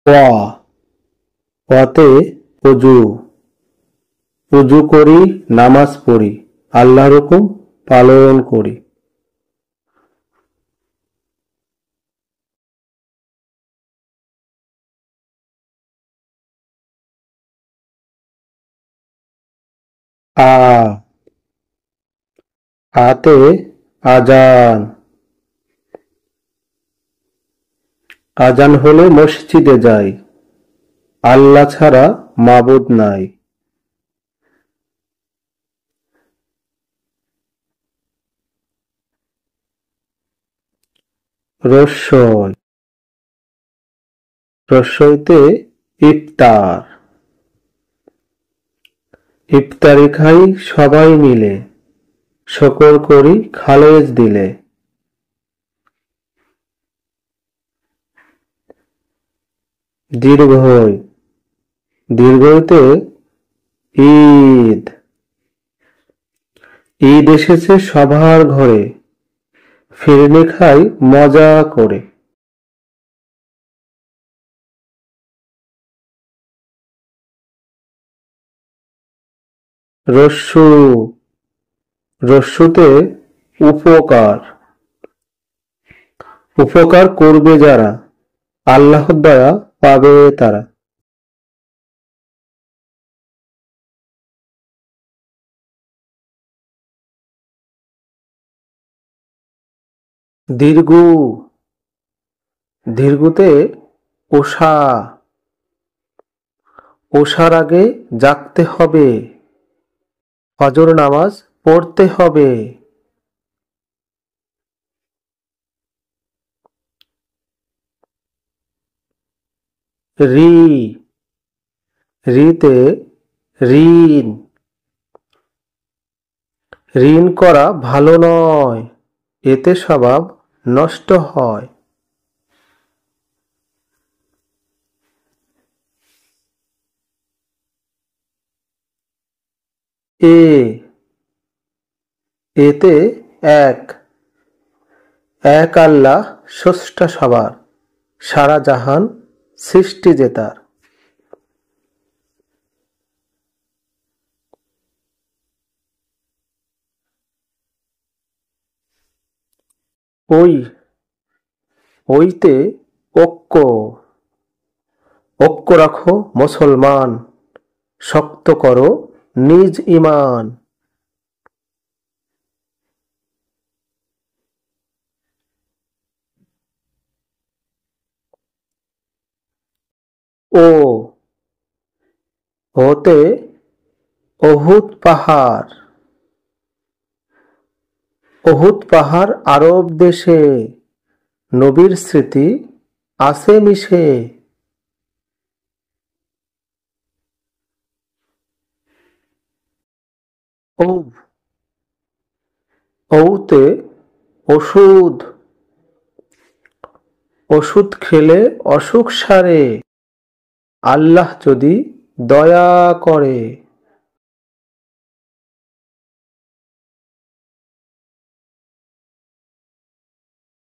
ওয়া ওয়াতে ওযু ওযু করি, নামাজ পড়ি, আল্লাহর হুকুম পালন করি। আ আতে আজান আজান হলে মসজিদে যাই, আল্লাহ ছাড়া মাবুদ নাই। রস্যই রস্যইতে ইফতার ইফতারি খাই সবাই মিলে, শকর করি খালেজ দিলে। দীর্ঘই দীর্ঘইতে ঈদ ঈদ এসেছে সবার ঘরে, ফিরনি খাই মজা করে। রস্যু রস্যুতে উপকার উপকার করবে যারা, আল্লাহর দয়া পাবে তারা। দীর্ঘ দীর্ঘতে ওষা ওষার আগে জাগতে হবে, ফজর নামাজ পড়তে হবে। রি রিতে ঋণ ঋণ করা ভালো নয়, এতে স্বভাব নষ্ট হয়। এ এতে এক এক আল্লাহ স্রষ্টা সবার, সারা জাহান সৃষ্টি যে তার। ওই ওইতে ঐক্য ঐক্য রাখো মুসলমান, শক্ত করো নিজ ঈমান। ও ওতে অহুদ পাহাড় অহুদ পাহাড় আরব দেশে, নবীর স্মৃতি আছে মিশে। ঔ ঔতে ওষুধ ওষুধ খেলে অসুখ সারে, আল্লাহ যদি দয়া করে।